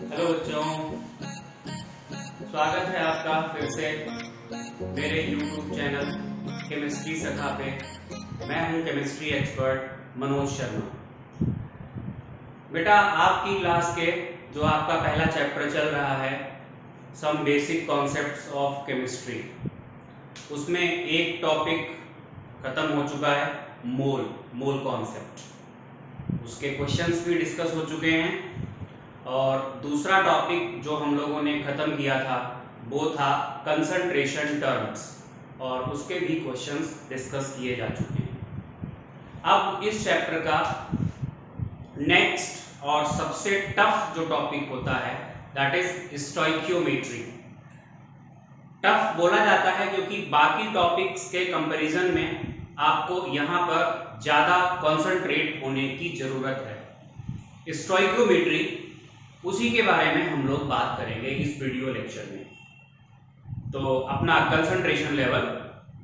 Hello बच्चों, स्वागत है आपका फिर से मेरे YouTube चैनल केमिस्ट्री सखा पे। मैं हूं केमिस्ट्री एक्सपर्ट मनोज शर्मा। बेटा, आपकी क्लास के जो आपका पहला चैप्टर चल रहा है some basic concepts of chemistry, उसमें एक टॉपिक खत्म हो चुका है, मोल कॉन्सेप्ट। उसके क्वेश्चंस भी डिस्कस हो चुके हैं और दूसरा टॉपिक जो हम लोगों ने खत्म किया था वो था कंसंट्रेशन टर्म्स, और उसके भी क्वेश्चंस डिस्कस किए जा चुके हैं। अब इस चैप्टर का नेक्स्ट और सबसे टफ जो टॉपिक होता है दैट इज स्टोइकियोमेट्री। टफ बोला जाता है क्योंकि बाकी टॉपिक्स के कंपैरिजन में आपको यहां पर ज्यादा कंसंट्रेट होने की जरूरत है। स्टोइकियोमेट्री, उसी के बारे में हम लोग बात करेंगे इस वीडियो लेक्चर में। तो अपना कंसंट्रेशन लेवल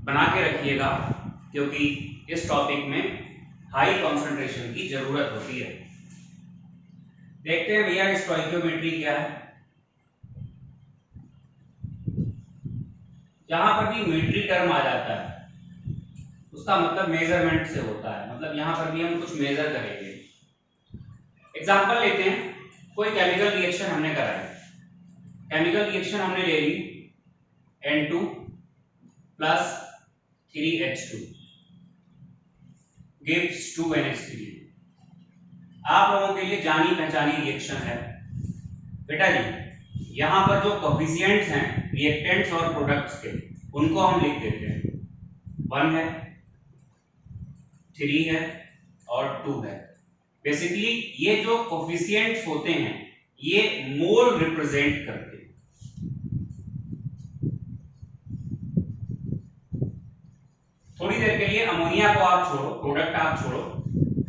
बना के रखिएगा क्योंकि इस टॉपिक में हाई कंसंट्रेशन की जरूरत होती है। देखते हैं भैया स्टोइकियोमेट्री क्या है। जहां पर भी मीट्री टर्म आ जाता है उसका मतलब मेजरमेंट से होता है, मतलब यहां पर भी हम कुछ मेजर करेंगे। एग्जांपल लेते हैं, कोई केमिकल रिएक्शन हमने कराई, केमिकल रिएक्शन हमने ले ली N2 plus 3H2 gives 2NH3। आप लोगों के लिए जानी पहचानी रिएक्शन है बेटा जी। यहां पर जो कोफिशिएंट्स हैं रिएक्टेंट्स और प्रोडक्ट्स के, उनको हम लिख देते हैं। 1 है, 3 है और 2 है। बेसिकली ये जो कोफिशिएंट्स होते हैं ये मोल रिप्रेजेंट करते हैं। थोड़ी देर के लिए अमोनिया को आप छोड़ो, प्रोडक्ट आप छोड़ो,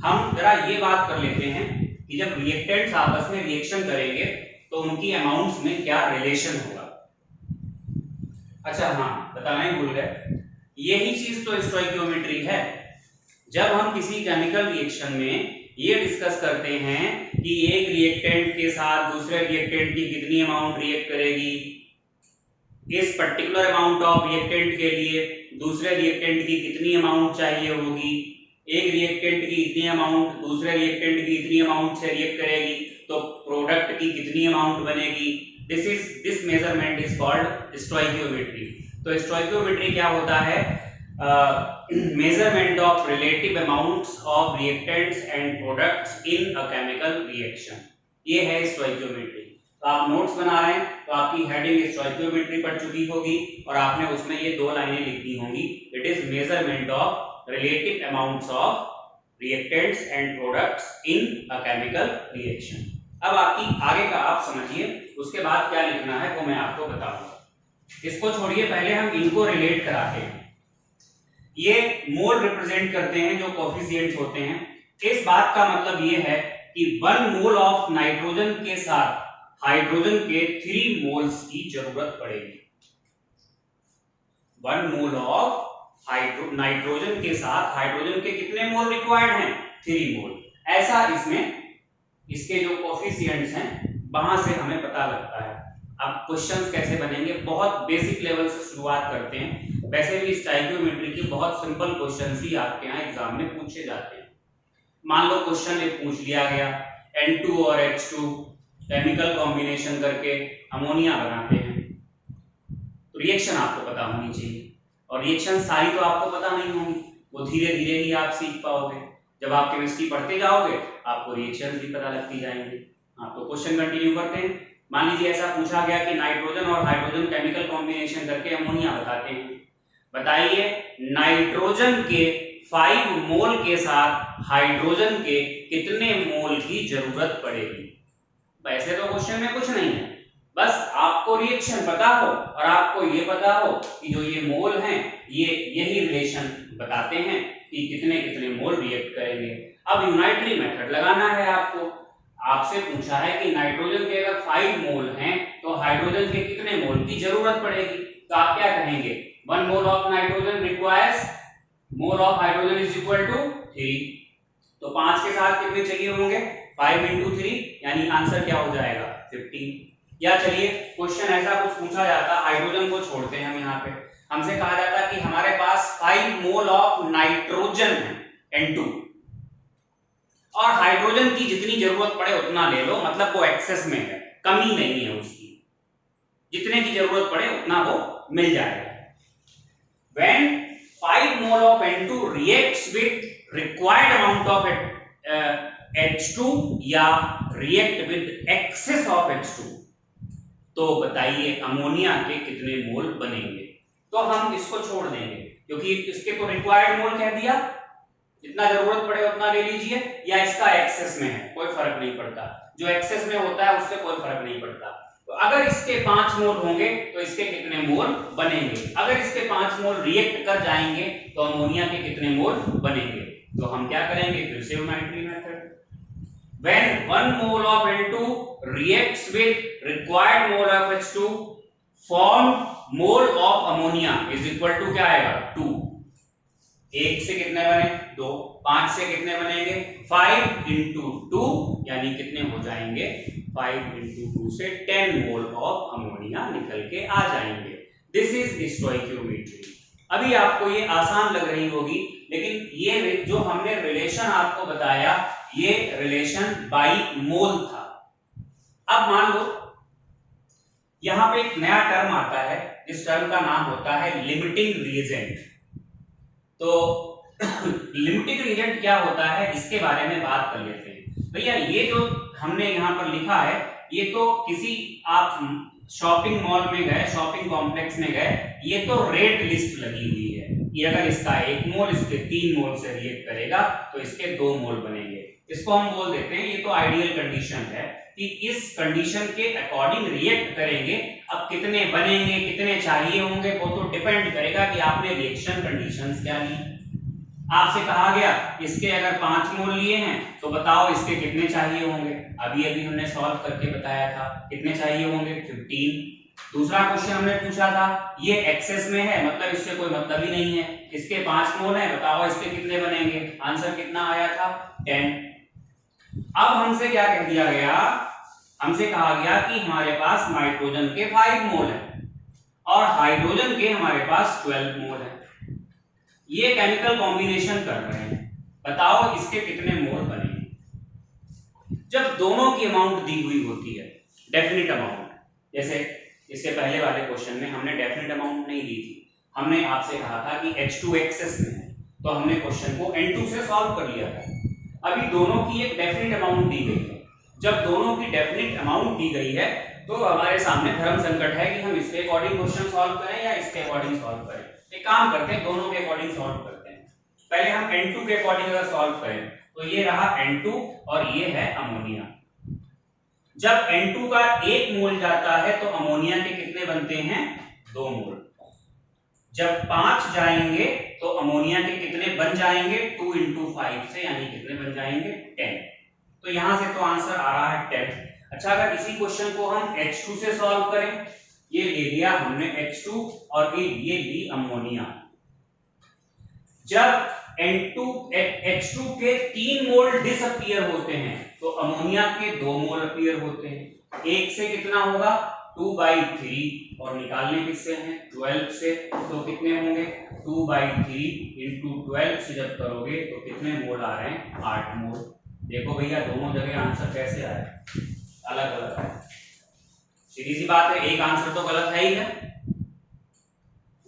हम जरा ये बात कर लेते हैं कि जब रिएक्टेंट्स आपस में रिएक्शन करेंगे तो उनकी अमाउंट्स में क्या रिलेशन होगा। अच्छा हाँ, बताना ही भूल गए, यही चीज तो स्टोइकियोमेट्री है। जब हम किसी केमिकल रिएक्शन में ये डिस्कस करते हैं कि एक रिएक्टेंट के साथ दूसरे रिएक्टेंट की कितनी अमाउंट रिएक्ट करेगी, इस पर्टिकुलर अमाउंट ऑफ रिएक्टेंट के लिए दूसरे रिएक्टेंट की कितनी अमाउंट चाहिए होगी, एक रिएक्टेंट की इतनी अमाउंट दूसरे रिएक्टेंट की इतनी अमाउंट से रिएक्ट करेगी तो प्रोडक्ट की कितनी अमाउंट बनेगी। This measurement is called stoichiometry. तो स्टोइकियोमेट्री क्या होता है? measurement of relative amounts of reactants and products in a chemical reaction, ये है स्टोइकियोमेट्री। तो आप नोट्स बना रहे हैं तो आपकी हेडिंग स्टोइकियोमेट्री पढ़ चुकी होगी और आपने उसमें ये 2 लाइनें लिख दी होंगी, it is measurement of relative amounts of reactants and products in a chemical reaction. अब आपकी आगे का आप समझिए, उसके बाद क्या लिखना है वो मैं आपको बताऊंगा। इसको छोड़िए, पहले हम इनको रिलेट कराते हैं। ये मोल रिप्रेजेंट करते हैं जो कोफिशिएंट्स होते हैं। इस बात का मतलब ये है कि 1 मोल ऑफ नाइट्रोजन के साथ हाइड्रोजन के 3 मोल्स की जरूरत पड़ेगी। 1 मोल ऑफ नाइट्रोजन के साथ हाइड्रोजन के कितने मोल रिक्वायर्ड हैं? 3 मोल। ऐसा इसमें इसके जो कोफिशिएंट्स हैं वहां से हमें पता लगता है। अब क्वेश्चंस कैसे बनेंगे, बहुत बेसिक लेवल से शुरुआत करते हैं। वैसे भी स्टोइकियोमेट्री के बहुत सिंपल क्वेश्चंस ही आपके यहाँ एग्जाम में पूछे जाते हैं। मान लो क्वेश्चन एक पूछ लिया गया, N2 और H2 केमिकल कॉम्बिनेशन करके अमोनिया बनाते हैं, तो रिएक्शन आपको पता होनी चाहिए, और रिएक्शन सारी तो आपको पता नहीं होंगी, वो धीरे धीरे ही आप सीख पाओगे। जब आप केमिस्ट्री पढ़ते जाओगे आपको रिएक्शन भी पता लगती जाएंगे। आप तो क्वेश्चन कंटिन्यू करते हैं। मान लीजिए ऐसा पूछा गया कि नाइट्रोजन और हाइड्रोजन केमिकल कॉम्बिनेशन करके अमोनिया बताते हैं, बताइए नाइट्रोजन के 5 मोल के साथ हाइड्रोजन के कितने मोल की जरूरत पड़ेगी। वैसे तो क्वेश्चन में कुछ नहीं है, बस आपको रिएक्शन पता हो और आपको ये पता हो कि जो ये मोल हैं ये यही रिलेशन बताते हैं कि कितने कितने मोल रिएक्ट करेंगे। अब यूनाइटरी मेथड लगाना है आपको। आपसे पूछा है कि नाइट्रोजन के अगर 5 मोल हैं तो हाइड्रोजन के कितने मोल की जरूरत पड़ेगी, तो आप क्या कहेंगे? 1 mole of nitrogen requires mole of hydrogen is equal to 3। तो 5 के साथ कितने चाहिए होंगे? 5 इंटू 3 यानी आंसर क्या हो जाएगा 15। या चलिए क्वेश्चन ऐसा कुछ पूछा जाता, हाइड्रोजन को छोड़ते हैं हम यहाँ पे, हमसे कहा जाता कि हमारे पास 5 मोल ऑफ नाइट्रोजन है N2 और हाइड्रोजन की जितनी जरूरत पड़े उतना ले लो, मतलब वो एक्सेस में है, कमी नहीं है उसकी, जितने की जरूरत पड़े उतना वो मिल जाएगा। When 5 mole of N2 reacts with required amount of H2 या react with excess of H2, तो बताइए अमोनिया के कितने मोल बनेंगे। तो हम इसको छोड़ देंगे क्योंकि इसके तो रिक्वायर्ड मोल कह दिया, जितना जरूरत पड़े उतना ले लीजिए, या इसका एक्सेस में है कोई फर्क नहीं पड़ता, जो एक्सेस में होता है उससे कोई फर्क नहीं पड़ता। तो अगर इसके 5 मोल होंगे तो इसके कितने मोल बनेंगे, अगर इसके 5 मोल रिएक्ट कर जाएंगे तो अमोनिया के कितने मोल बनेंगे। तो हम क्या करेंगे, फिर से नाइट्री method. When 1 mole of N2 reacts with required mole of H2, form mole of ammonia is equal to क्या आएगा 2। 1 से कितने बने 2, 5 से कितने बनेंगे 5 into 2 यानी कितने हो जाएंगे 5 into 2 से 10 मोल ऑफ अमोनिया निकल के आ जाएंगे। This is stoichiometry. अभी आपको ये आसान लग रही होगी, लेकिन ये जो हमने रिलेशन आपको बताया ये रिलेशन बाई मोल था। अब मान लो यहां पे एक नया टर्म आता है, इस टर्म का नाम होता है लिमिटिंग रिएजेंट। तो लिमिटिंग रिएजेंट क्या होता है इसके बारे में बात कर लेते हैं। भैया ये जो हमने यहाँ पर लिखा है ये तो किसी आप शॉपिंग मॉल में गए, शॉपिंग कॉम्प्लेक्स में गए, ये तो रेट लिस्ट लगी हुई है कि अगर इसका 1 मोल इसके 3 मोल से रिएक्ट करेगा तो इसके 2 मोल बनेंगे। इसको हम बोल देते हैं, ये तो आइडियल कंडीशन है कि इस कंडीशन के अकॉर्डिंग रिएक्ट करेंगे। अब कितने बनेंगे, कितने चाहिए होंगे वो तो डिपेंड करेगा कि आपने रिएक्शन कंडीशंस क्या ली। आपसे कहा गया इसके अगर 5 मोल लिए हैं तो बताओ इसके कितने चाहिए होंगे, अभी अभी हमने सॉल्व करके बताया था कितने चाहिए होंगे 15। दूसरा क्वेश्चन हमने पूछा था ये एक्सेस में है मतलब इससे कोई मतलब ही नहीं है, इसके 5 मोल है बताओ इसके कितने बनेंगे, आंसर कितना आया था 10। अब हमसे क्या कह दिया गया, हमसे कहा गया कि हमारे पास नाइट्रोजन के 5 मोल है और हाइड्रोजन के हमारे पास 12 मोल है। ये केमिकल कॉम्बिनेशन कर रहे हैं, बताओ इसके कितने मोल बनेंगे। जब दोनों की अमाउंट दी हुई होती है डेफिनेट अमाउंट, जैसे इससे पहले वाले क्वेश्चन में हमने डेफिनेट अमाउंट नहीं दी थी, हमने आपसे कहा था कि H2 एक्सेस में है तो हमने क्वेश्चन को N2 से सॉल्व कर लिया था। अभी दोनों की एक डेफिनेट अमाउंट दी गई है, जब दोनों की डेफिनेट अमाउंट दी गई है तो हमारे सामने धर्म संकट है कि हम इसके अकॉर्डिंग क्वेश्चन सॉल्व करें या इसके अकॉर्डिंग सॉल्व करें। एक काम करते हैं दोनों के अकॉर्डिंग सॉल्व करते हैं। पहले हम N2 के अकॉर्डिंग अगर सॉल्व करें तो ये रहा N2 और ये है अमोनिया। जब N2 का 1 मोल जाता है तो अमोनिया के कितने बनते हैं 2 मोल। जब 5 जाएंगे तो अमोनिया के कितने बन जाएंगे 2 into 5 से यानी कितने बन जाएंगे 10। तो यहां से तो आंसर आ रहा है 10। अच्छा अगर इसी क्वेश्चन को हम H2 से सॉल्व करें, ये ले लिया हमने H2 और ये ली अमोनिया। जब H2 के 3 मोल डिसअपीयर होते हैं तो अमोनिया के 2 मोल अपीयर होते हैं। 1 से कितना होगा 2/3 और निकालने किससे हैं 12 से, तो कितने होंगे 2/3 into 12 से जब करोगे तो कितने मोल आ रहे हैं 8 मोल। देखो भैया दोनों जगह आंसर कैसे आए, अलग अलग है। सीधी सी बात है, एक आंसर तो गलत है ही है।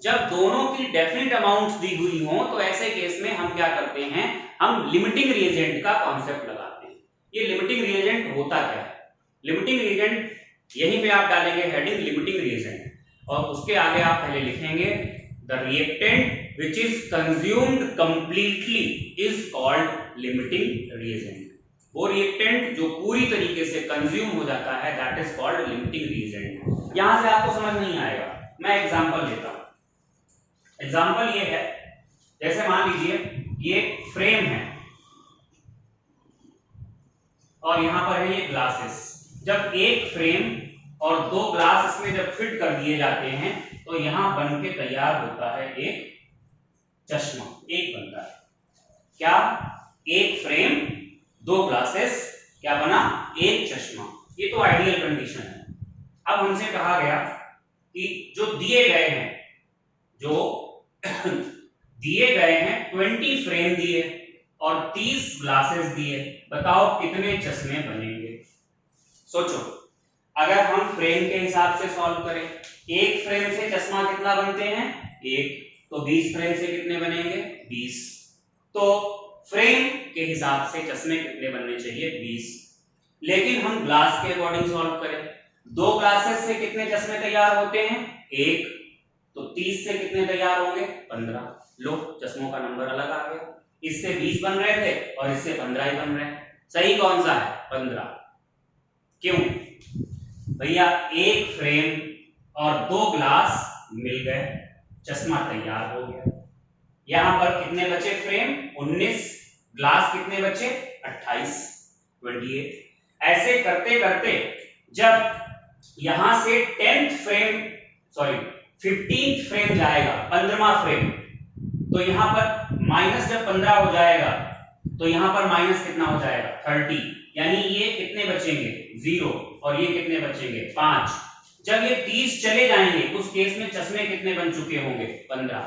जब दोनों की डेफिनेट अमाउंट्स दी हुई हो तो ऐसे केस में हम क्या करते हैं, हम लिमिटिंग रिएजेंट का कॉन्सेप्ट लगाते हैं। ये लिमिटिंग रिएजेंट होता क्या है, लिमिटिंग रिएजेंट यहीं पे आप डालेंगे हेडिंग लिमिटिंग रिएजेंट और उसके आगे आप पहले लिखेंगे the reactant which is consumed completely is called limiting reagent. वो रिएक्टेंट जो पूरी तरीके से कंज्यूम हो जाता है that is called limiting reagent. यहां से आपको समझ नहीं आएगा, मैं एग्जांपल लेता हूं। एग्जांपल ये है, जैसे मान लीजिए ये फ्रेम है और यहां पर है ये ग्लासेस। जब एक फ्रेम और 2 ग्लास इसमें जब फिट कर दिए जाते हैं तो यहां बन के तैयार होता है एक चश्मा, एक बनता है क्या, एक फ्रेम 2 ग्लासेस क्या बना, एक चश्मा। ये तो आइडियल कंडीशन है। अब हमसे कहा गया कि जो दिए गए हैं, जो दिए गए हैं 20 फ्रेम दिए और 30 ग्लासेस दिए, बताओ कितने चश्मे बनेंगे। सोचो, अगर हम फ्रेम के हिसाब से सॉल्व करें, एक फ्रेम से चश्मा कितना बनते हैं, एक, तो 20 फ्रेम से कितने बनेंगे, 20। तो फ्रेम के हिसाब से चश्मे कितने बनने चाहिए, 20। लेकिन हम ग्लास के अकॉर्डिंग सॉल्व करें, 2 ग्लासेस से कितने चश्मे तैयार होते हैं, एक, तो 30 से कितने तैयार होंगे, 15। लो, चश्मों का नंबर अलग आ गया। इससे 20 बन रहे थे और इससे 15 ही बन रहे हैं। सही कौन सा है, 15। क्यों भैया, एक फ्रेम और 2 ग्लास मिल गए, चश्मा तैयार हो गया। यहां पर कितने बचे फ्रेम, 19, ग्लास कितने बचे, 28, 28। ऐसे करते करते जब यहां से 10th frame, sorry 15th frame जाएगा, 15वां फ्रेम, तो यहां पर माइनस जब 15 हो जाएगा तो यहां पर माइनस कितना हो जाएगा, 30। यानी ये कितने बचेंगे, 0, और ये कितने बचेंगे, 5। जब ये 30 चले जाएंगे, उस केस में चश्मे कितने बन चुके होंगे, 15।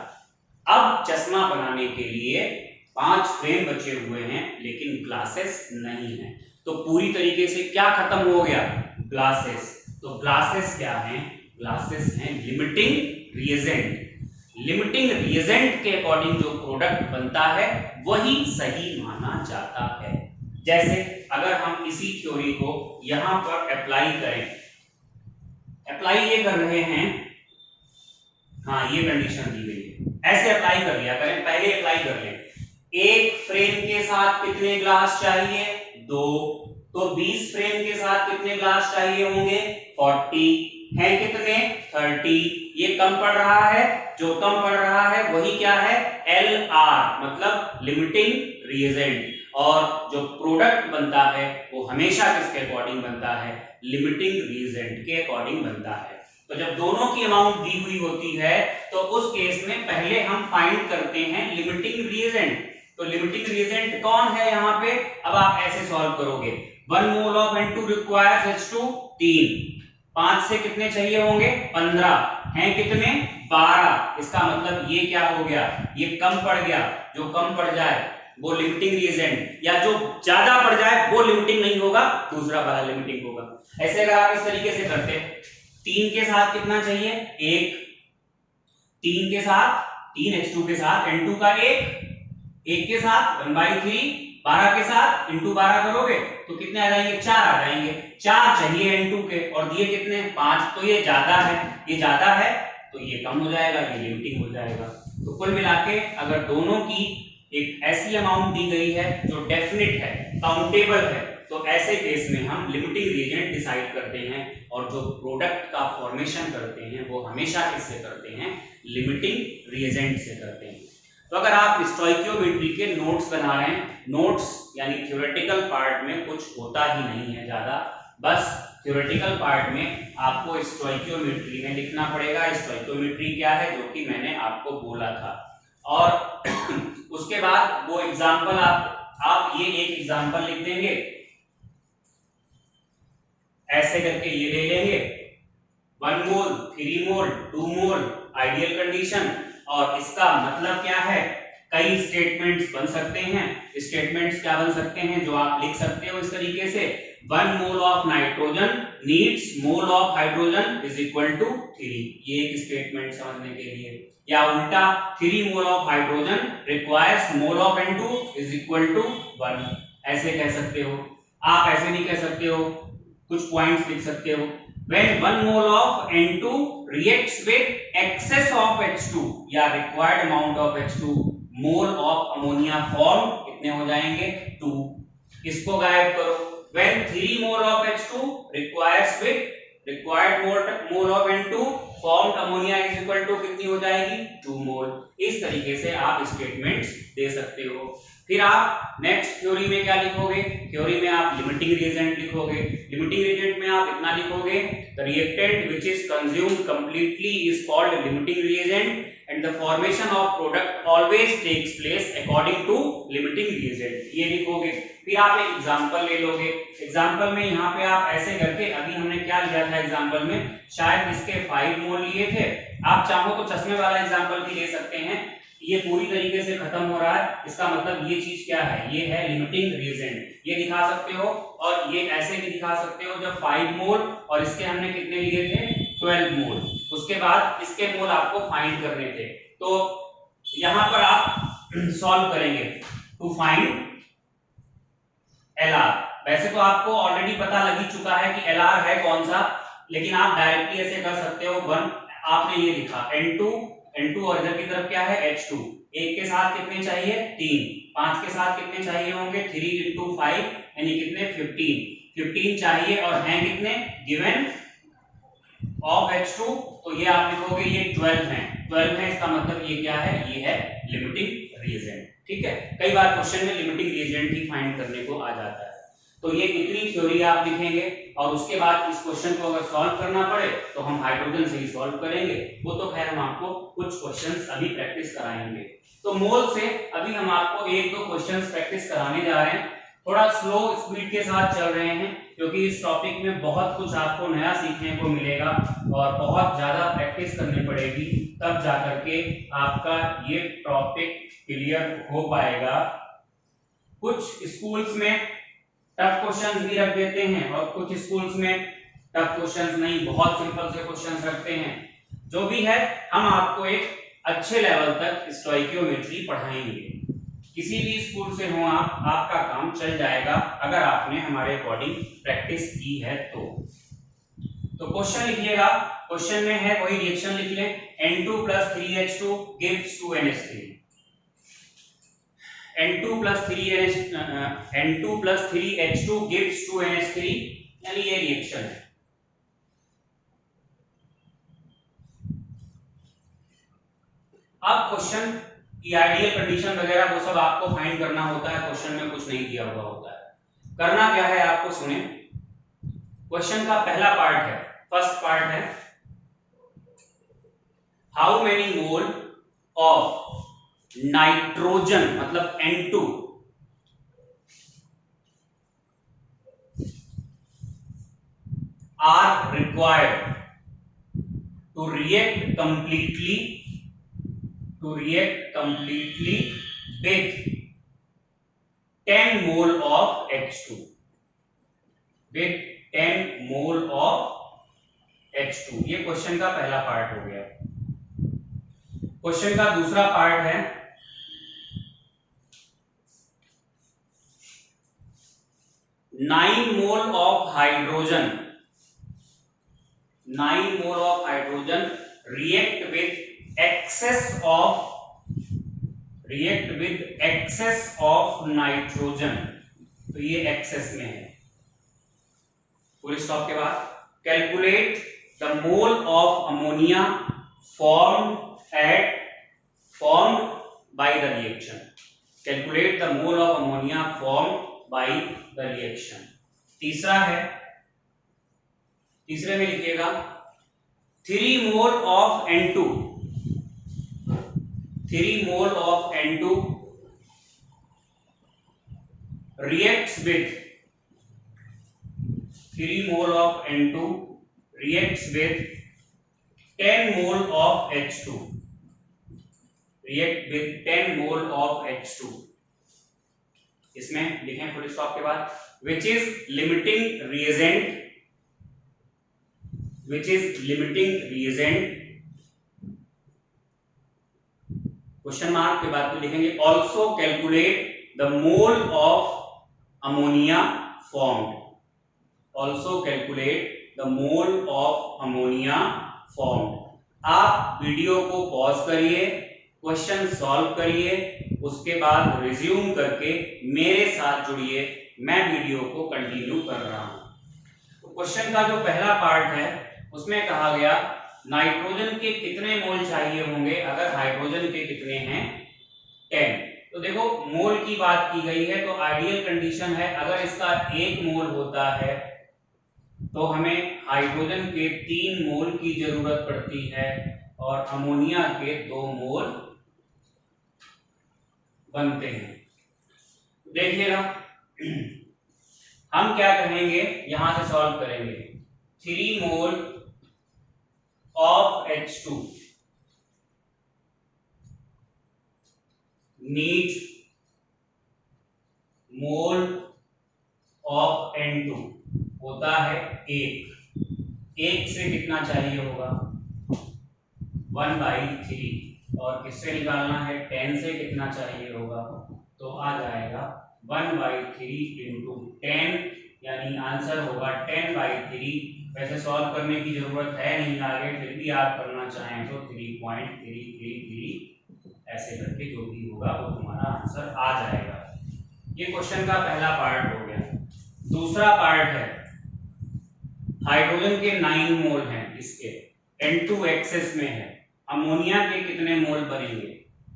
अब चश्मा बनाने के लिए 5 फ्रेम बचे हुए हैं, लेकिन ग्लासेस नहीं है। तो पूरी तरीके से क्या खत्म हो गया, ग्लासेस। तो ग्लासेस क्या हैं, ग्लासेस हैं लिमिटिंग रिएजेंट। लिमिटिंग रिएजेंट के अकॉर्डिंग जो प्रोडक्ट बनता है वही सही माना जाता है। जैसे अगर हम इसी थ्योरी को यहां पर अप्लाई करें, अप्लाई ये कर रहे हैं, हाँ ये कंडीशन दी गई है, ऐसे अप्लाई कर लिया करें, पहले अप्लाई कर लें। एक फ्रेम के साथ कितने ग्लास चाहिए, 2, तो 20 फ्रेम के साथ कितने ग्लास चाहिए होंगे, 40, है कितने, 30। ये कम पड़ रहा है, जो कम पड़ रहा है वही क्या है, LR, मतलब लिमिटिंग रिएजेंट। और जो प्रोडक्ट बनता है वो हमेशा किसके अकॉर्डिंग बनता है, लिमिटिंग रिएजेंट के अकॉर्डिंग बनता है। तो जब दोनों की अमाउंट दी हुई होती है तो उस केस में पहले हम फाइंड करते हैं लिमिटिंग रिएजेंट। तो लिमिटिंग रिएजेंट कौन है यहाँ पे, अब आप ऐसे सॉल्व करोगे, 1 mole of N2 requires H2, 3, 5 से कितने चाहिए होंगे, 15, हैं कितने, 12। इसका मतलब ये क्या हो गया, ये कम पड़ गया। जो कम पड़ जाए वो लिमिटिंग रिएजेंट, या जो ज्यादा पड़ जाए वो लिमिटिंग नहीं होगा, दूसरा वाला लिमिटिंग होगा। ऐसे अगर आप इस तरीके से करते, 3 के साथ कितना चाहिए, 1, 3 के साथ, 3 H2 के साथ N2 का 1 के साथ 1/3, 12 के साथ इंटू 12 करोगे तो कितने आ जाएंगे, 4 आ जाएंगे। 4 चाहिए N2 के और दिए कितने, 5, तो ये ज्यादा है, ये ज्यादा है तो ये कम हो जाएगा, ये लिमिटिंग हो जाएगा। तो कुल मिलाके अगर दोनों की एक ऐसी अमाउंट दी गई है जो डेफिनेट है, काउंटेबल है, तो ऐसे केस में हम लिमिटिंग रिएजेंट डिसाइड करते हैं और जो प्रोडक्ट का फॉर्मेशन करते हैं वो हमेशा किससे करते हैं, लिमिटिंग रिएजेंट से करते हैं। तो अगर आप स्टोइकियोमेट्री के नोट्स बना रहे हैं, नोट्स यानी थ्योरेटिकल पार्ट में कुछ होता ही नहीं है ज्यादा, बस थ्योरेटिकल पार्ट में आपको स्टोइकियोमेट्री में लिखना पड़ेगा। स्टोइकियोमेट्री क्या है, जो कि मैंने आपको बोला था, और उसके बाद वो एग्जांपल आप ये एक एग्जांपल लिख देंगे, ऐसे करके ये ले लेंगे, 1 मोल, 3 मोल, 2 मोल, आइडियल कंडीशन। और इसका मतलब क्या है, कई स्टेटमेंट्स बन सकते हैं। स्टेटमेंट्स क्या बन सकते हैं जो आप लिख सकते हो इस तरीके से, 1 mole of nitrogen needs mole of hydrogen is equal to 3, ये एक स्टेटमेंट समझने के लिए। या उल्टा, 3 mole of hydrogen requires mole of N2 is equal to 1, ऐसे कह सकते हो। आप ऐसे नहीं कह सकते हो, कुछ पॉइंट्स लिख सकते हो, when 1 mole of N2 reacts with excess of H2 या required amount of H2, mole of ammonia formed कितने हो जाएंगे, 2। इसको गायब करो, when 3 mole of H2 requires with required mole of N2 formed ammonia is equal to कितनी हो जाएगी, 2 मोल। इस तरीके से आप स्टेटमेंट्स दे सकते हो। फिर आप नेक्स्ट थ्योरी में क्या लिखोगे, थ्योरी में आप लिमिटिंग रिएजेंट लिखोगे। लिमिटिंग रिएजेंट में आप इतना लिखोगे, the reactant which is consumed completely is called limiting reagent and the formation of product always takes place according to limiting reagent, ये लिखोगे। फिर आप एक एग्जांपल ले लोगे। एग्जांपल में यहाँ पे आप ऐसे करके, अभी हमने क्या लिया था एग्जांपल में, शायद इसके 5 मोल लिए थे, आप चाहो तो चश्मे वाला एग्जांपल भी ले सकते हैं। ये पूरी तरीके से खत्म हो रहा है, इसका मतलब ये चीज क्या है, ये है लिमिटिंग रिएजेंट, ये दिखा सकते हो। और ये ऐसे भी दिखा सकते हो जब 5 मोल और इसके हमने कितने लिए थे 12 मोल, उसके बाद इसके मोल आपको फाइंड करने थे। तो यहां पर आप सॉल्व करेंगे टू फाइंड LR। वैसे तो आपको ऑलरेडी पता लग ही चुका है कि LR है कौन सा, लेकिन आप डायरेक्टली ऐसे कर सकते हो। 1 आपने ये लिखा, N2 और इधर की तरफ क्या है H2, एक के साथ कितने चाहिए 3, 5 के साथ कितने चाहिए होंगे 3 into 5 यानी कितने 15 चाहिए, और हैं कितने गिवन ऑफ H2, तो ये आप लिखोगे ये 12 है, इसका मतलब ये क्या है, ये है लिमिटिंग रिएजेंट। ठीक है, कई बार क्वेश्चन में लिमिटिंग रिएजेंट ही फाइंड करने को आ जाता है। तो ये इतनी थ्योरी आप लिखेंगे, और उसके बाद इस क्वेश्चन को अगर सॉल्व करना पड़े तो हम हाइड्रोजन से ही सॉल्व करेंगे, वो तो खैर हम आपको कुछ क्वेश्चंस अभी प्रैक्टिस कराएंगे। तो मोल से अभी हम आपको 1-2 क्वेश्चंस प्रैक्टिस कराने जा रहे हैं, थोड़ा स्लो स्पीड के साथ चल रहे हैं, क्योंकि इस टॉपिक में बहुत कुछ आपको नया सीखने को मिलेगा और बहुत ज्यादा प्रैक्टिस करनी पड़ेगी, तब जाकर के आपका ये टॉपिक क्लियर हो पाएगा। कुछ स्कूल्स में टफ क्वेश्चंस भी रख देते हैं और कुछ स्कूल्स में टफ क्वेश्चंस नहीं, बहुत सिंपल से क्वेश्चंस रखते हैं। जो भी है, हम आपको एक अच्छे लेवल तक स्टोइकियोमेट्री पढ़ाएंगे। किसी भी स्कूल से हो आप, आपका काम चल जाएगा अगर आपने हमारे अकॉर्डिंग प्रैक्टिस की है तो क्वेश्चन लिखिएगा। क्वेश्चन में है कोई रिएक्शन लिख लें, N2 + 3H2 gives 2NH3, N2 + 3H2 gives 2NH3, यानी ये रिएक्शन है। अब क्वेश्चन की आइडियल कंडीशन वगैरह वो सब आपको फाइंड करना होता है, क्वेश्चन में कुछ नहीं दिया हुआ होता है। करना क्या है आपको, सुने। क्वेश्चन का पहला पार्ट है, फर्स्ट पार्ट है, how many mole of nitrogen मतलब N2 are required to react completely with 10 mole of H2, with 10 mole of H2। ये क्वेश्चन का पहला पार्ट हो गया। क्वेश्चन का दूसरा पार्ट है, nine mole of hydrogen react with excess of nitrogen, तो ये एक्सेस में है। फुल स्टॉप के बाद calculate the mole of ammonia formed by the reaction, calculate the mole of ammonia formed by the reaction। तीसरा है, तीसरे में लिखिएगा 3 mole of N2 reacts with 10 mole of H2, react with 10 mole of H2। इसमें लिखें full stop के बाद which is limiting reagent, question mark के बाद लिखेंगे also calculate the mole of ammonia formed, आप वीडियो को पॉज करिए, क्वेश्चन सॉल्व करिए, उसके बाद रिज्यूम करके मेरे साथ जुड़िए, मैं वीडियो को कंटिन्यू कर रहा हूं। तो क्वेश्चन का जो पहला पार्ट है उसमें कहा गया नाइट्रोजन के कितने मोल चाहिए होंगे अगर हाइड्रोजन के कितने हैं 10। तो देखो मोल की बात की गई है, तो आइडियल कंडीशन है अगर इसका 1 मोल होता है तो हमें हाइड्रोजन के 3 मोल की जरूरत पड़ती है और अमोनिया के 2 मोल बनते हैं। देखिएगा हम क्या कहेंगे, यहां से सॉल्व करेंगे। 3 mole of H2 need mole of N2 होता है 1 से कितना चाहिए होगा 1/3 और किससे निकालना है 10 से कितना चाहिए होगा, तो आ जाएगा 1/3 इंटू 10 यानी आंसर होगा 10/3। वैसे सॉल्व करने की जरूरत है नहीं आगे, फिर भी आप करना चाहें तो 3.333 ऐसे करके जो भी होगा वो तुम्हारा आंसर आ जाएगा। ये क्वेश्चन का पहला पार्ट हो गया। दूसरा पार्ट है हाइड्रोजन के 9 मोल हैं, इसके N2 एक्सेस में है, अमोनिया के कितने मोल बनेंगे,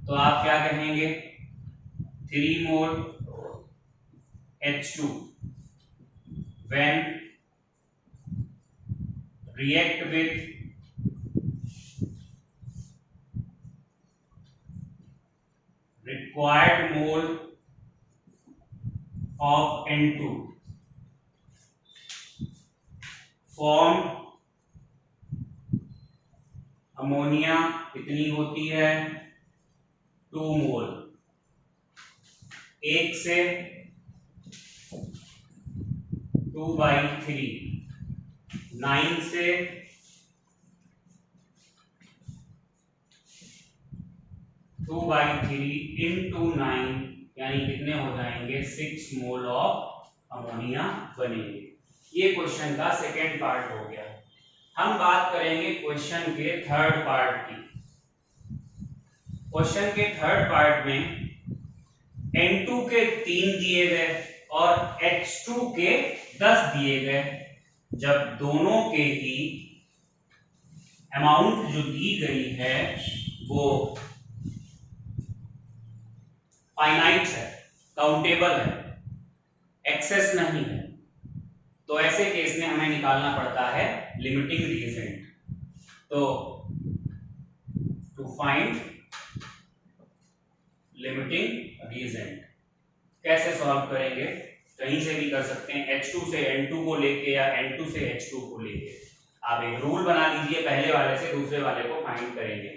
तो आप क्या कहेंगे 3 मोल H2 when react with required mole of N2 form ammonia कितनी होती है 2 मोल, 1 से 2/3, 9 से 2/3 इंटू 9 यानी कितने हो जाएंगे 6 मोल ऑफ अमोनिया बनेंगे। ये क्वेश्चन का सेकेंड पार्ट हो गया। हम बात करेंगे क्वेश्चन के थर्ड पार्ट की। क्वेश्चन के थर्ड पार्ट में N2 के 3 दिए गए और H2 के 10 दिए गए। जब दोनों के ही अमाउंट जो दी गई है वो फाइनाइट है, काउंटेबल है, एक्सेस नहीं है, तो ऐसे केस में हमें निकालना पड़ता है लिमिटिंग रिएजेंट। तो टू फाइंड लिमिटिंग रिएजेंट कैसे सॉल्व करेंगे, कहीं से भी कर सकते हैं, H2 से N2 को लेके या N2 से H2 को लेके। आप एक रूल बना लीजिए, पहले वाले से दूसरे वाले को फाइंड करेंगे।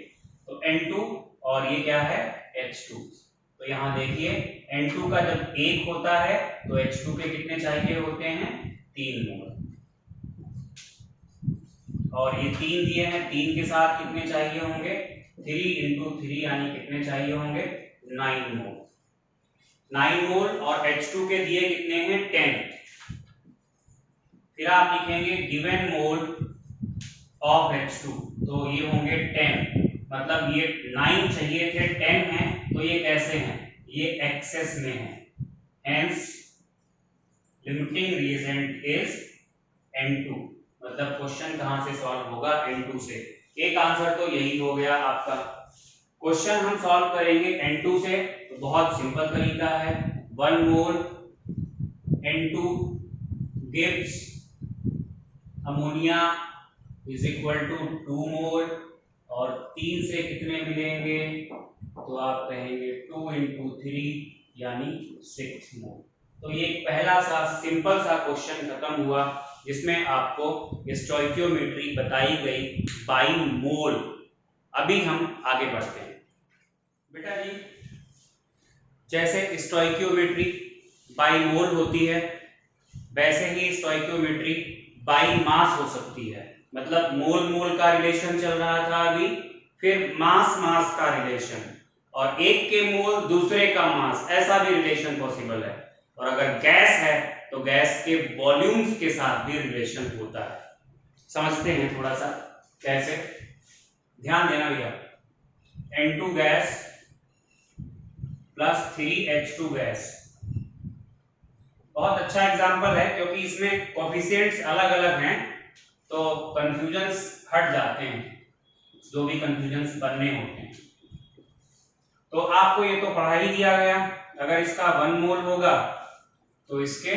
तो N2 और ये क्या है H2। तो यहां देखिए N2 का जब 1 होता है तो H2 के कितने चाहिए होते हैं 3 मोल, और ये 3 दिए हैं, 3 के साथ कितने चाहिए होंगे 3 इंटू 3 यानी कितने चाहिए होंगे 9 मोल। 9 मोल और H2 के दिए कितने हैं 10। फिर आप लिखेंगे गिवन मोल ऑफ H2, तो ये होंगे 10, मतलब ये 9 चाहिए थे 10 हैं, तो ये कैसे हैं ये एक्सेस में है, hence limiting reagent is N2। मतलब क्वेश्चन कहां से सॉल्व होगा N2 से। एक आंसर तो यही हो गया आपका। क्वेश्चन हम सॉल्व करेंगे N2 से, तो बहुत सिंपल तरीका है, 1 mole N2 gives ammonia is equal to 2 mole, और 3 से कितने मिलेंगे, तो आप कहेंगे 2 इंटू 3 यानी 6 मोल। तो ये पहला सा सिंपल सा क्वेश्चन खत्म हुआ जिसमें आपको स्टोइकियोमेट्री बताई गई बाई मोल। अभी हम आगे बढ़ते हैं बेटा जी। जैसे स्टोइकियोमेट्री बाई मोल होती है, वैसे ही स्टोइकियोमेट्री बाई मास हो सकती है। मतलब मोल मोल का रिलेशन चल रहा था अभी, फिर मास मास का रिलेशन, और एक के मोल दूसरे का मास, ऐसा भी रिलेशन पॉसिबल है। और अगर गैस है तो गैस के वॉल्यूम्स के साथ भी रिलेशन होता है। समझते हैं थोड़ा सा कैसे, ध्यान देना भैया। N2 gas plus 3H2 gas बहुत अच्छा एग्जांपल है, क्योंकि इसमें कोफिशिएंट्स अलग अलग हैं तो कंफ्यूजन्स हट जाते हैं, जो भी कंफ्यूजन्स बनने होते हैं। तो आपको ये तो पढ़ा ही दिया गया, अगर इसका 1 मोल होगा तो इसके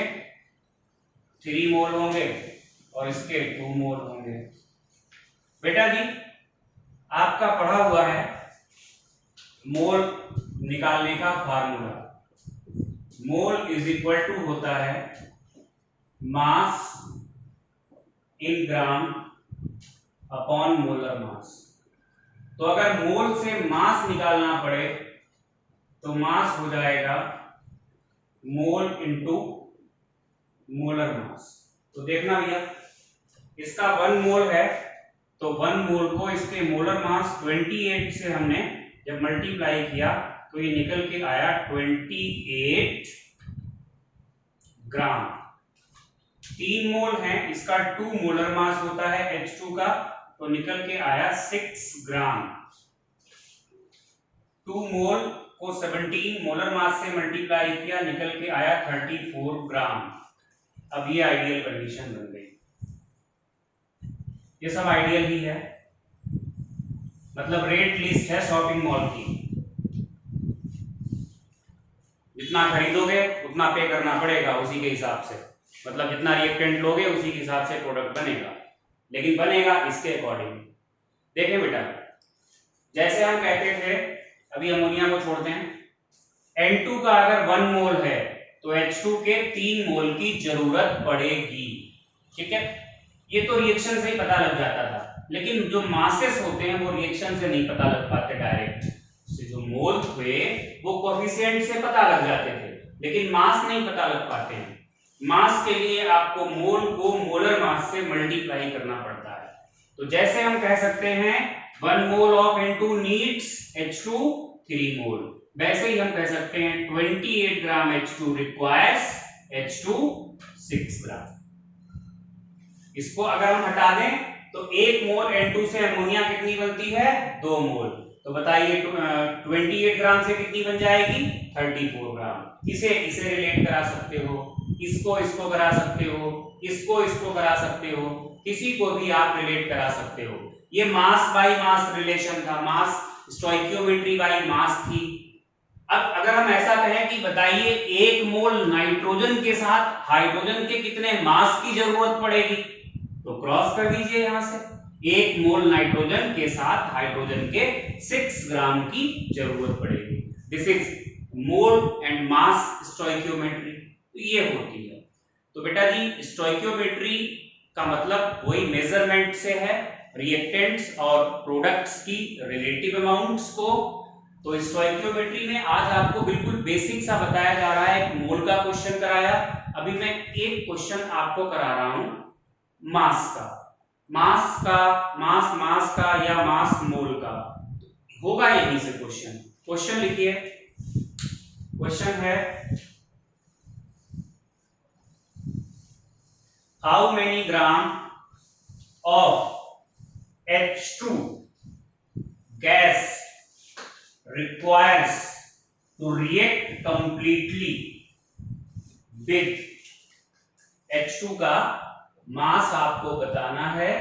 3 मोल होंगे और इसके 2 मोल होंगे। बेटा जी आपका पढ़ा हुआ है मोल निकालने का formula, mole is equal to होता है मास इन ग्राम अपॉन मोलर मास। तो अगर मोल से मास निकालना पड़े तो मास हो जाएगा मोल इनटू मोलर मास। तो देखना भैया इसका 1 मोल है तो 1 मोल को इसके मोलर मास 28 से हमने जब मल्टीप्लाई किया तो ये निकल के आया 28 ग्राम। 3 मोल है, इसका 2 मोलर मास होता है H2 का, तो निकल के आया 6 ग्राम। 2 मोल को 17 मोलर मास से मल्टीप्लाई किया, निकल के आया 34 ग्राम। अब ये आइडियल कंडीशन बन गई। ये सब आइडियल ही है, मतलब रेट लिस्ट है शॉपिंग मॉल की, जितना खरीदोगे उतना पे करना पड़ेगा उसी के हिसाब से, मतलब जितना रिएक्टेंट लोगे उसी के हिसाब से प्रोडक्ट बनेगा, लेकिन बनेगा इसके अकॉर्डिंग। देखें बेटा जैसे हम कहते थे, अभी अमोनिया को छोड़ते हैं, N2 का अगर 1 मोल है तो H2 के 3 मोल की जरूरत पड़ेगी। ठीक है, ये तो रिएक्शन से ही पता लग जाता था, लेकिन जो मासेस होते हैं वो रिएक्शन से नहीं पता लग पाते डायरेक्ट, जो मोल हुए वो कोफिशिएंट से पता लग जाते थे, लेकिन मास नहीं पता लग पाते हैं। मास के लिए आपको मोल को मोलर मास से मल्टीप्लाई करना पड़ता है। तो जैसे हम कह सकते हैं 1 mole of N2 needs H2 3 मोल, वैसे ही हम कह सकते हैं 28 ग्राम H2 रिक्वायर्स H2 6 ग्राम। इसको अगर हम हटा दें तो 1 मोल N2 से अमोनिया कितनी बनती है? 2 मोल। तो बताइए 28 ग्राम से कितनी बन जाएगी? 34 ग्राम। इसे रिलेट करा सकते हो, इसको करा सकते हो, इसको करा सकते हो, किसी को भी आप रिलेट करा सकते हो। ये मास बाय मास रिलेशन था, मास स्टोइकियोमेट्री बाय मास थी। अब अगर हम ऐसा कहें कि बताइए 1 मोल नाइट्रोजन के साथ हाइड्रोजन के कितने मास की जरूरत पड़ेगी, तो क्रॉस कर दीजिए यहां से, 1 मोल नाइट्रोजन के साथ हाइड्रोजन के 6 ग्राम की जरूरत पड़ेगी। This is mole and mass stoichiometry, तो ये होती है। तो बेटा जी स्टोइकियोमेट्री का मतलब वही मेजरमेंट से है रिएक्टेंट्स और प्रोडक्ट्स की रिलेटिव अमाउंट्स को। तो स्टोइकियोमेट्री में आज आपको बिल्कुल बेसिक सा बताया जा रहा है। एक मोल का क्वेश्चन कराया, अभी मैं एक क्वेश्चन आपको करा रहा हूं मास का, मास का या मास मोल का, होगा यहीं से क्वेश्चन। क्वेश्चन लिखिए, क्वेश्चन है how many gram of H2 gas requires to react completely with H2 का मास आपको बताना है,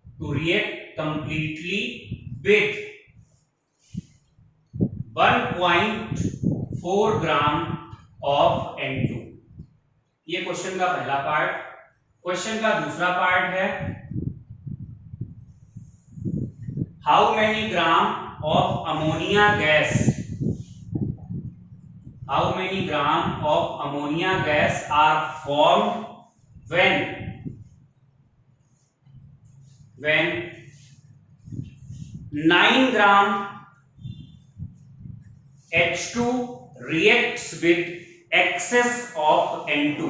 to react completely with 1.4 gram of N2। ये क्वेश्चन का पहला पार्ट। क्वेश्चन का दूसरा पार्ट है how many gram of ammonia gas, how many gram of ammonia gas are formed when 9 gram H2 reacts with excess of N2।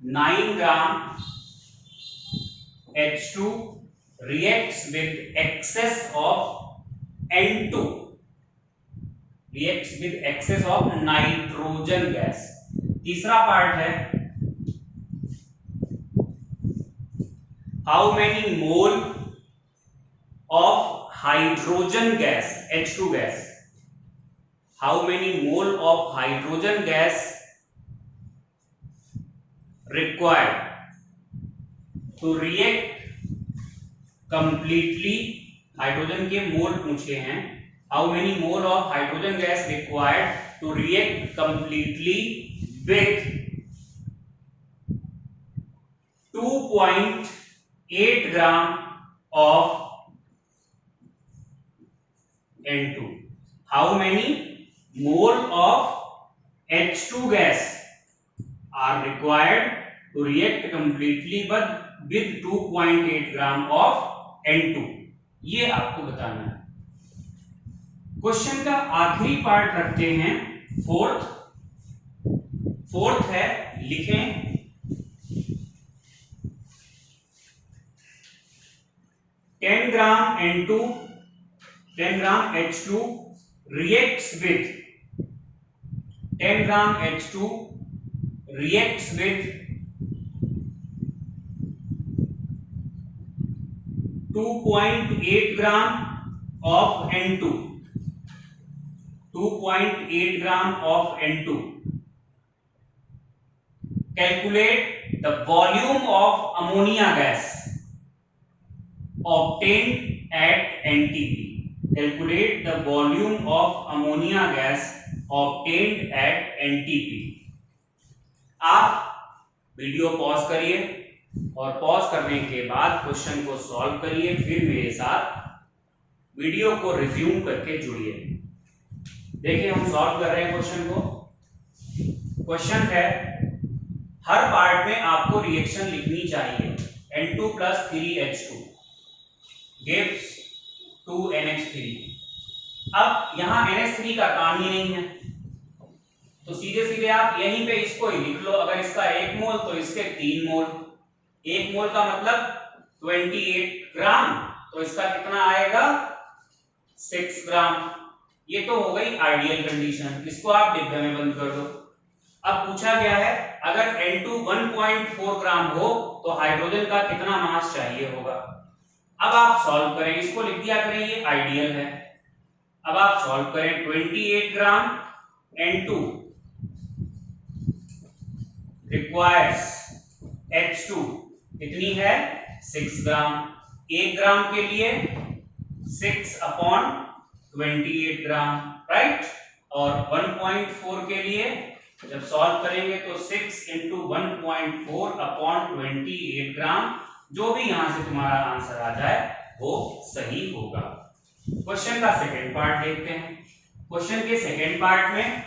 9 gram H2 reacts with excess of N2, reacts with excess of nitrogen gas। तीसरा part है how many mole of hydrogen gas H2 gas, how many mole of hydrogen gas required to react completely. Hydrogen के mole पूछे हैं, how many mole of hydrogen gas required to react completely with 2.8 gram of N2. How many mole of H2 gas are required to react completely with 2.8 gram of N2? ये आपको बताना है। Question का आखिरी part रखते हैं fourth है, लिखें 10 gram N2, 10 gram H2 reacts with 10 gram H2 reacts with 2.8 gram of N2, 2.8 gram of N2. Calculate the volume of ammonia gas obtained at NTP. Calculate the volume of ammonia gas obtained at NTP. आप video pause करिए और pause करने के बाद question को solve करिए, फिर मेरे साथ वीडियो को रिज्यूम करके जुड़िए। देखिए हम सॉल्व कर रहे हैं क्वेश्चन को। क्वेश्चन है, हर पार्ट में आपको रिएक्शन लिखनी चाहिए। N2 plus 3H2 gives 2NH3। अब यहाँ NH3 का काम ही नहीं है, तो सीधे सीधे आप यहीं पे इसको ही लिख लो। अगर इसका 1 मोल तो इसके 3 मोल। 1 मोल का मतलब 28 ग्राम, तो इसका कितना आएगा 6 ग्राम। ये तो हो गई आइडियल कंडीशन, इसको आप डिब्बे में बंद कर दो। अब पूछा गया है अगर N2 1.4 ग्राम हो तो हाइड्रोजन का कितना मास चाहिए होगा। अब आप सॉल्व करें, इसको लिख दिया करें, ये आइडियल है। अब आप सॉल्व करें, 28 ग्राम N2 requires H2 कितनी है 6 ग्राम। 1 ग्राम के लिए 6/28 ग्राम, राइट। और 1.4 के लिए जब सॉल्व करेंगे तो 6 × 1.4/28 ग्राम। जो भी यहां से तुम्हारा आंसर आ जाए वो सही होगा। क्वेश्चन का सेकंड पार्ट देखते हैं। क्वेश्चन के सेकंड पार्ट में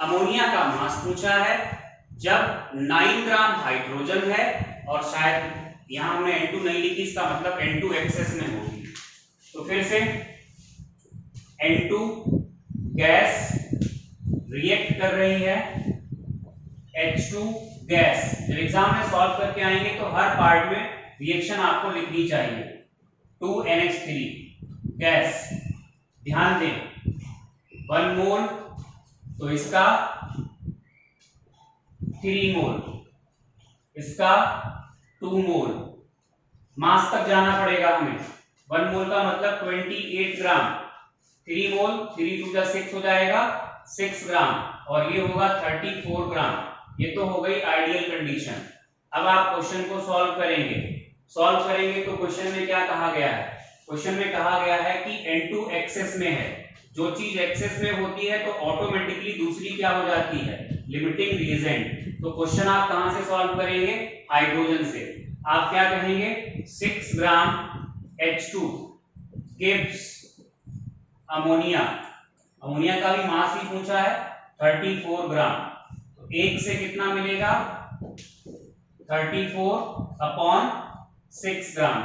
अमोनिया का मास पूछा है। जब 9 ग्राम हाइड्रोजन है और शायद यहां हमने N2 नहीं लिखी, इसका मतलब N2 एक्सेस में होगी। तो फिर से N2 गैस रिएक्ट कर रही है H2 गैस। जब एग्जाम में सॉल्व करके आएंगे तो हर पार्ट में रिएक्शन आपको लिखनी चाहिए। 2NH3 गैस, ध्यान दें 1 मोल तो इसका 3 मोल, इसका 2 मोल। मास तक जाना पड़ेगा हमें। 1 मोल का मतलब 28 ग्राम, 3 मोल 3 × 6 हो जाएगा 6 ग्राम, और ये होगा 34 ग्राम। ये तो हो गई आइडियल कंडीशन। अब आप क्वेश्चन को सॉल्व करेंगे। सॉल्व करेंगे तो क्वेश्चन में क्या कहा गया है? क्वेश्चन में कहा गया है कि N2 एक्सेस में है। जो चीज एक्सेस में होती है तो ऑटोमेटिकली दूसरी क्या हो जाती है, लिमिटिंग रीजेंट। तो क्वेश्चन आप कहां से सॉल्व करेंगे? हाइड्रोजन से। आप क्या कहेंगे? 6 ग्राम H2 गिव्स अमोनिया। अमोनिया का भी मास ही पूछा है 34 ग्राम। तो 1 से कितना मिलेगा? 34/6 ग्राम।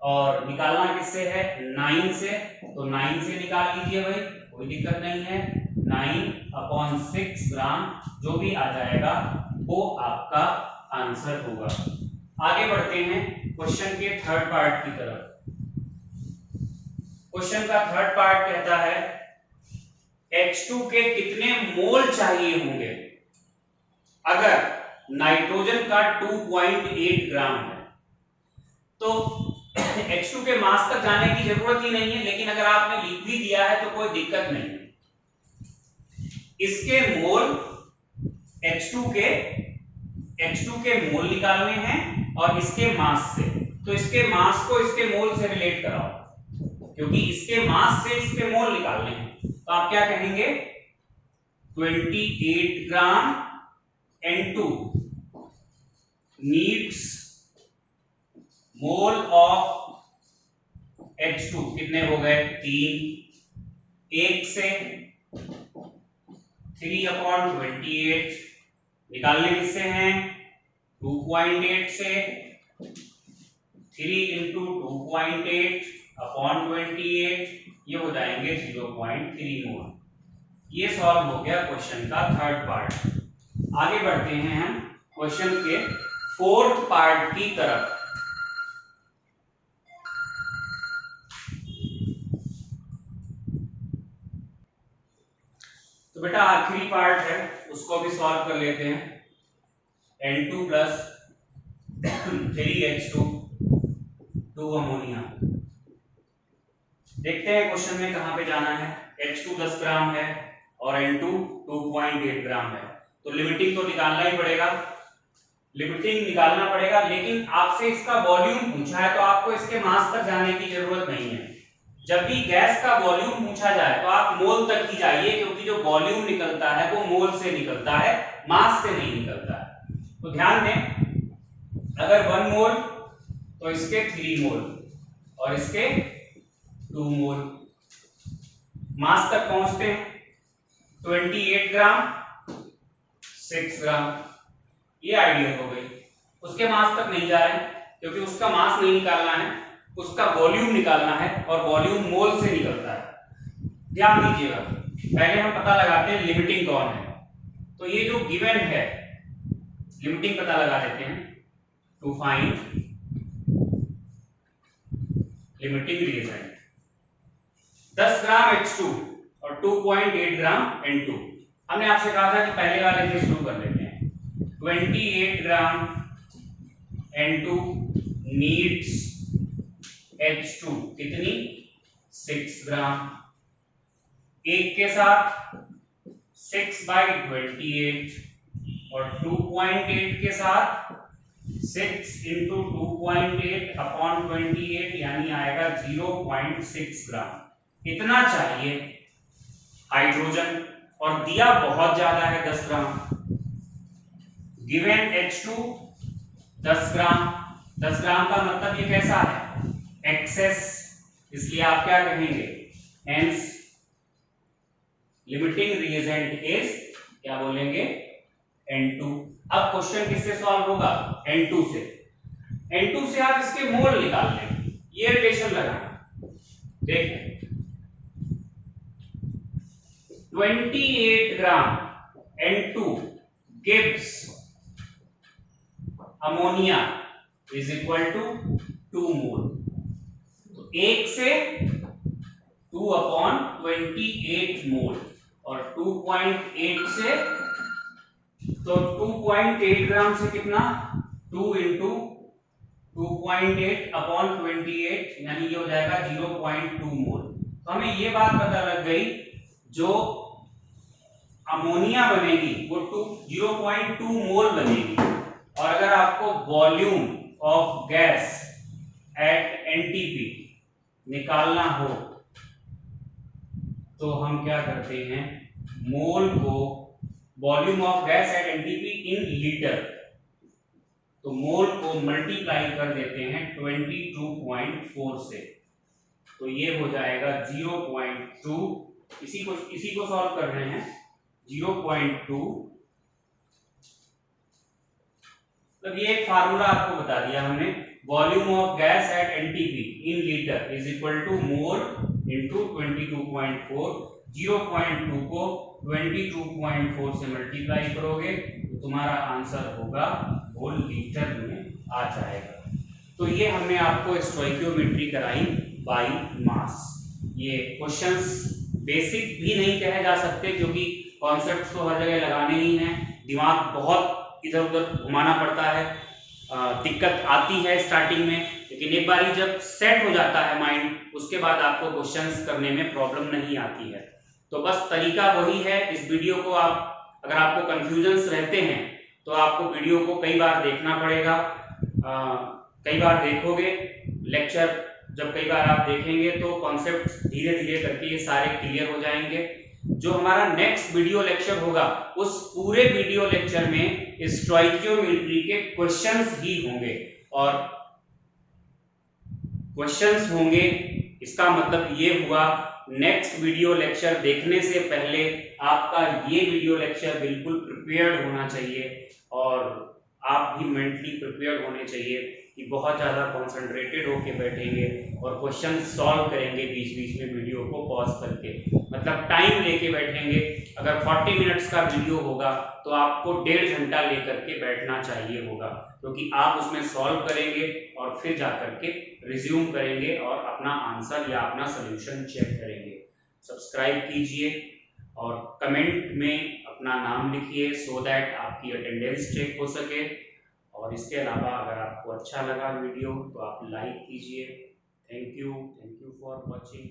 और निकालना किससे है? 9 से। तो 9 से निकाल लीजिए भाई, कोई दिक्कत नहीं है। 9/6 ग्राम जो भी आ जाएगा वो आपका आंसर होगा। आगे बढ़ते हैं क्वेश्चन के थर्ड पार्ट की तरफ। क्वेश्चन का थर्ड पार्ट कहता है H2 के कितने मोल चाहिए होंगे अगर नाइट्रोजन का 2.8 ग्राम है। तो H2 के मास तक जाने की जरूरत ही नहीं है, लेकिन अगर आपने लिख भी दिया है तो कोई दिक्कत नहीं। इसके मोल H2 के मोल निकालने हैं और इसके मास से। तो इसके मास को इसके मोल से रिलेट कराओ। क्योंकि इसके मास से इसके मोल निकालने हैं। तो आप क्या कहेंगे 28 ग्राम N2 needs mole of H2 कितने हो गए 3, 1 से 3/28 निकालने किससे हैं 2.8 से 3 into 2.8/28 ये हो जाएंगे 0.3 मोल। ये सॉल्व हो गया क्वेश्चन का थर्ड पार्ट। आगे बढ़ते हैं हम क्वेश्चन के फोर्थ पार्ट की तरफ। तो बेटा आखिरी पार्ट है उसको भी सॉल्व कर लेते हैं। N2 plus 3H2 2 ammonia. देखते हैं क्वेश्चन में कहां पे जाना है। H2 10 ग्राम है और N2 2.8 ग्राम है, तो लिमिटिंग तो निकालना ही पड़ेगा, लिमिटिंग निकालना पड़ेगा। लेकिन आपसे इसका वॉल्यूम पूछा है तो आपको इसके मास तक जाने की जरूरत नहीं है। जब भी गैस का वॉल्यूम पूछा जाए तो आप मोल तक ही जाइए, क्योंकि जो वॉल्यूम निकलता है वो मोल से निकलता है, मास से नहीं निकलता है। तो ध्यान दें, अगर 1 मोल तो इसके 3 मोल और इसके 2 मोल। मास तक पहुंचते हैं 28 ग्राम 6 ग्राम, ये आइडिया हो गई। उसके मास तक नहीं जा रहे हैं क्योंकि उसका मास नहीं निकालना है, उसका वॉल्यूम निकालना है और वॉल्यूम मोल से निकलता है। ध्यान दीजिएगा, पहले हम पता लगाते हैं लिमिटिंग कौन है। तो ये जो गिवन है लिमिटिंग पता लगा देते हैं। To find limiting reagent 10 gram H2 और 2.8 ग्राम N2। हमने आपसे कहा था कि पहले वाले से शुरू कर लेते हैं। 28 ग्राम N2 नीड्स H2 कितनी 6 ग्राम। 1 के साथ 6/28 और 2.8 के साथ 6 into 2.8/28 यानी आएगा 0.6 ग्राम। इतना चाहिए हाइड्रोजन और दिया बहुत ज्यादा है 10 ग्राम। गिवन H2 10 ग्राम, 10 ग्राम का मतलब ये कैसा है एक्सेस, इसलिए आप क्या कहेंगे हेंस लिमिटिंग रिएजेंट इज क्या बोलेंगे N2। अब क्वेश्चन किससे सॉल्व होगा N2 से। N2 से आप इसके मोल निकाल लें, ये रिलेशन लगाना। देखें 28 ग्राम N2 gives ammonia is equal to 2 मोल। तो 1 से 2/28 मोल और 2.8 से, तो 2.8 ग्राम से कितना 2 into 2.8/28 यानी ये हो जाएगा 0.2 मोल। तो हमें ये बात पता लग गई जो अमोनिया बनेगी वो 0.2 मोल बनेगी। और अगर आपको volume of gas at NTP निकालना हो तो हम क्या करते हैं मोल को, volume of gas at NTP in litre, तो मोल को मल्टीप्लाई कर देते हैं 22.4 से, तो ये हो जाएगा 0.2। इसी को सॉल्व कर रहे हैं 0.2। तो ये एक फार्मूला आपको बता दिया हमने, volume of gas at NTP in litre is equal to mole into 22.4। 0.2 को 22.4 से मल्टीप्लाई करोगे तो तुम्हारा आंसर होगा मोल लीटर में आ जाएगा। तो ये हमने आपको स्टोइकियोमेट्री कराई बाय मास। ये क्वेश्चंस बेसिक भी नहीं कहे जा सकते क्योंकि कॉन्सेप्ट्स तो हर जगह लगाने ही हैं, दिमाग बहुत इधर उधर घुमाना पड़ता है, दिक्कत आती है स्टार्टिंग में, लेकिन एक बार जब सेट हो जाता है माइंड उसके बाद आपको क्वेश्चंस करने में प्रॉब्लम नहीं आती है। तो बस तरीका वही है। इस वीडियो को आप, अगर आपको कंफ्यूजन्स रहते हैं तो आपको वीडियो को कई बार देखना पड़ेगा। कई बार देखोगे, लेक्चर जब कई बार आप देखेंगे तो कॉन्सेप्ट धीरे धीरे करके ये सारे क्लियर हो जाएंगे। जो हमारा नेक्स्ट वीडियो लेक्चर होगा उस पूरे वीडियो लेक्चर में स्टोइकियोमेट्री के क्वेश्चंस ही होंगे, और क्वेश्चंस होंगे इसका मतलब ये हुआ नेक्स्ट वीडियो लेक्चर देखने से पहले आपका ये वीडियो लेक्चर बिल्कुल प्रिपेयर्ड होना चाहिए, और आप भी मेंटली प्रिपेयर्ड होने चाहिए कि बहुत ज़्यादा कॉन्सेंट्रेटेड होके बैठेंगे और क्वेश्चन सॉल्व करेंगे बीच बीच में वीडियो को पॉज करके, मतलब टाइम लेके बैठेंगे। अगर 40 मिनट्स का वीडियो होगा तो आपको 1.5 घंटा लेकर के बैठना चाहिए होगा, क्योंकि आप उसमें सॉल्व करेंगे और फिर जाकर के रिज्यूम करेंगे और अपना आंसर या अपना सोल्यूशन चेक करेंगे। सब्सक्राइब कीजिए और कमेंट में अपना नाम लिखिए सो दैट आपकी अटेंडेंस चेक हो सके, और इसके अलावा अगर आपको अच्छा लगा वीडियो तो आप लाइक कीजिए। Thank you for watching.